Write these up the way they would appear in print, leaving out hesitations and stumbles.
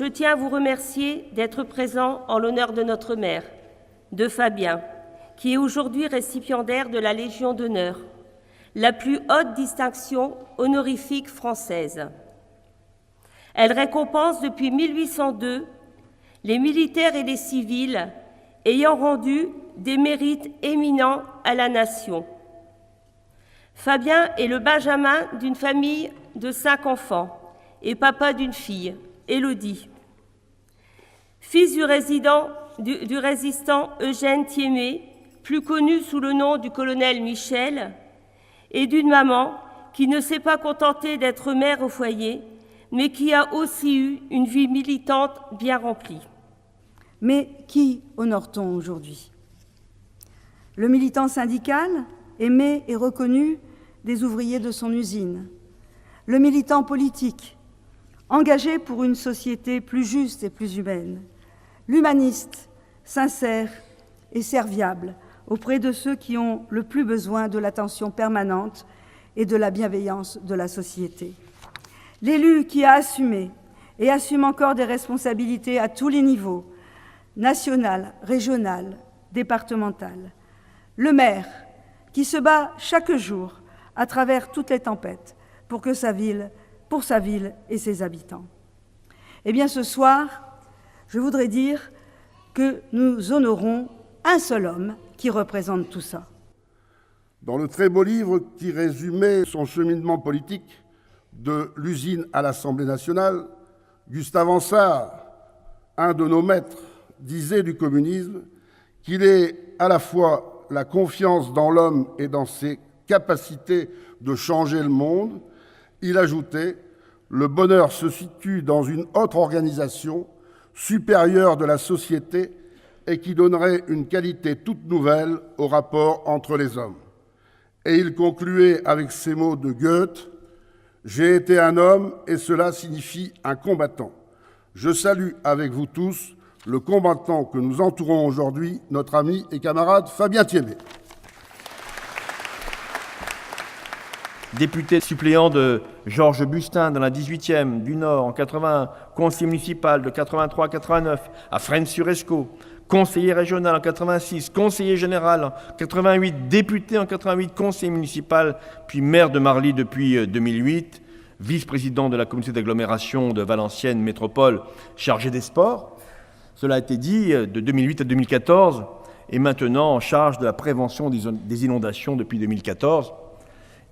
je tiens à vous remercier d'être présent en l'honneur de notre mère, de Fabien, qui est aujourd'hui récipiendaire de la Légion d'honneur, la plus haute distinction honorifique française. Elle récompense depuis 1802 les militaires et les civils ayant rendu des mérites éminents à la nation. Fabien est le benjamin d'une famille de 5 enfants et papa d'une fille, Élodie. Fils du résistant Eugène Thiémé, plus connu sous le nom du colonel Michel, et d'une maman qui ne s'est pas contentée d'être mère au foyer, mais qui a aussi eu une vie militante bien remplie. Mais qui honore-t-on aujourd'hui? Le militant syndical, aimé et reconnu des ouvriers de son usine. Le militant politique, engagé pour une société plus juste et plus humaine. L'humaniste, sincère et serviable auprès de ceux qui ont le plus besoin de l'attention permanente et de la bienveillance de la société. L'élu qui a assumé et assume encore des responsabilités à tous les niveaux, national, régional, départemental. Le maire qui se bat chaque jour à travers toutes les tempêtes pour sa ville et ses habitants. Eh bien, ce soir, je voudrais dire que nous honorons un seul homme qui représente tout ça. Dans le très beau livre qui résumait son cheminement politique de l'usine à l'Assemblée nationale, Gustave Ansart, un de nos maîtres, disait du communisme qu'il est à la fois la confiance dans l'homme et dans ses capacités de changer le monde. Il ajoutait « Le bonheur se situe dans une autre organisation supérieure de la société et qui donnerait une qualité toute nouvelle au rapport entre les hommes. » Et il concluait avec ces mots de Goethe « J'ai été un homme et cela signifie un combattant. Je salue avec vous tous le combattant que nous entourons aujourd'hui, notre ami et camarade Fabien Thiémé. » Député suppléant de Georges Bustin dans la 18e du Nord en 80, conseiller municipal de 83 à 89 à Fresnes-sur-Escaut, conseiller régional en 86, conseiller général en 88, député en 88, conseiller municipal, puis maire de Marly depuis 2008, vice-président de la communauté d'agglomération de Valenciennes Métropole chargé des sports. Cela a été dit, de 2008 à 2014, et maintenant en charge de la prévention des inondations depuis 2014.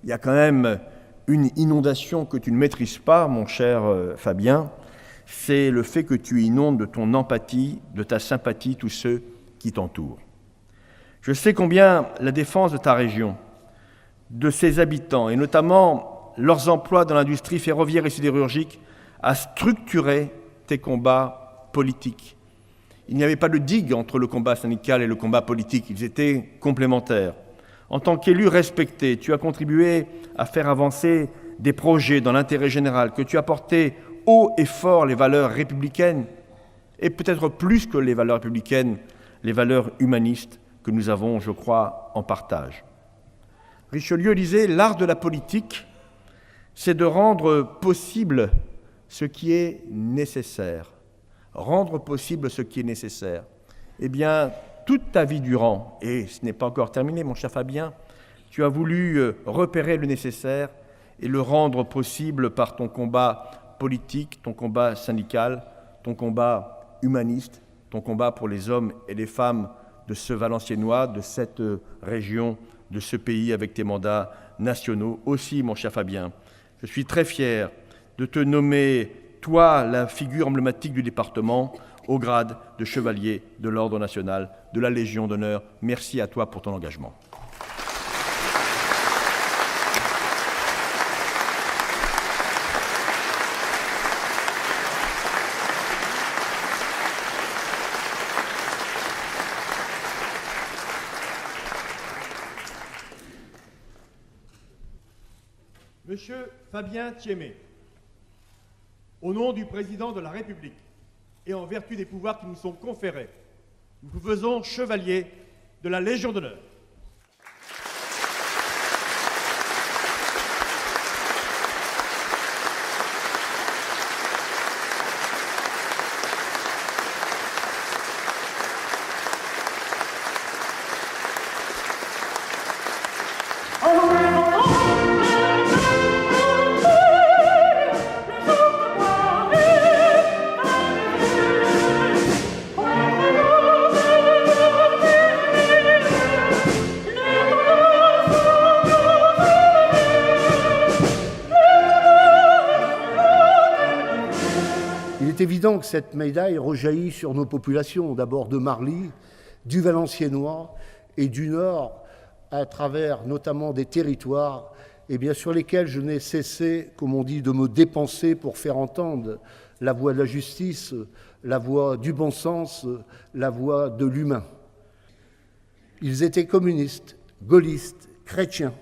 Il y a quand même une inondation que tu ne maîtrises pas, mon cher Fabien, c'est le fait que tu inondes de ton empathie, de ta sympathie, tous ceux qui t'entourent. Je sais combien la défense de ta région, de ses habitants, et notamment leurs emplois dans l'industrie ferroviaire et sidérurgique, a structuré tes combats politiques. Il n'y avait pas de digue entre le combat syndical et le combat politique, ils étaient complémentaires. En tant qu'élu respecté, tu as contribué à faire avancer des projets dans l'intérêt général, que tu as porté haut et fort les valeurs républicaines, et peut-être plus que les valeurs républicaines, les valeurs humanistes que nous avons, je crois, en partage. Richelieu disait « L'art de la politique, c'est de rendre possible ce qui est nécessaire. » Rendre possible ce qui est nécessaire. Eh bien, toute ta vie durant, et ce n'est pas encore terminé, mon cher Fabien, tu as voulu repérer le nécessaire et le rendre possible par ton combat politique, ton combat syndical, ton combat humaniste, ton combat pour les hommes et les femmes de ce Valenciennois, de cette région, de ce pays avec tes mandats nationaux. Aussi, mon cher Fabien, je suis très fier de te nommer, toi, la figure emblématique du département, au grade de chevalier de l'Ordre national de la Légion d'honneur. Merci à toi pour ton engagement. Monsieur Fabien Thiémé, au nom du Président de la République et en vertu des pouvoirs qui nous sont conférés, nous vous faisons chevalier de la Légion d'honneur. évident que cette médaille rejaillit sur nos populations, d'abord de Marly, du Valenciennois et du Nord, à travers notamment des territoires sur lesquels je n'ai cessé, comme on dit, de me dépenser pour faire entendre la voix de la justice, la voix du bon sens, la voix de l'humain. Ils étaient communistes, gaullistes, chrétiens.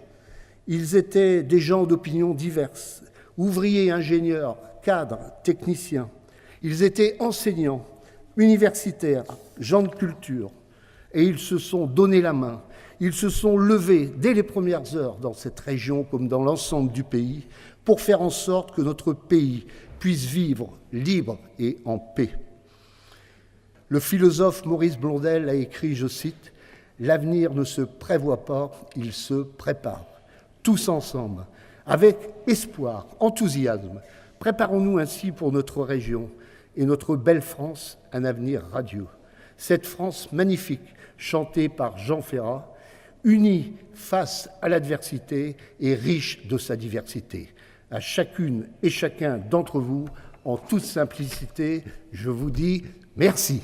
Ils étaient des gens d'opinions diverses, ouvriers, ingénieurs, cadres, techniciens. Ils étaient enseignants, universitaires, gens de culture. Et ils se sont donné la main. Ils se sont levés dès les premières heures dans cette région comme dans l'ensemble du pays pour faire en sorte que notre pays puisse vivre libre et en paix. Le philosophe Maurice Blondel a écrit, je cite, « L'avenir ne se prévoit pas, il se prépare. » Tous ensemble, avec espoir, enthousiasme, préparons-nous ainsi pour notre région et notre belle France un avenir radieux. Cette France magnifique, chantée par Jean Ferrat, unie face à l'adversité et riche de sa diversité. À chacune et chacun d'entre vous, en toute simplicité, je vous dis merci.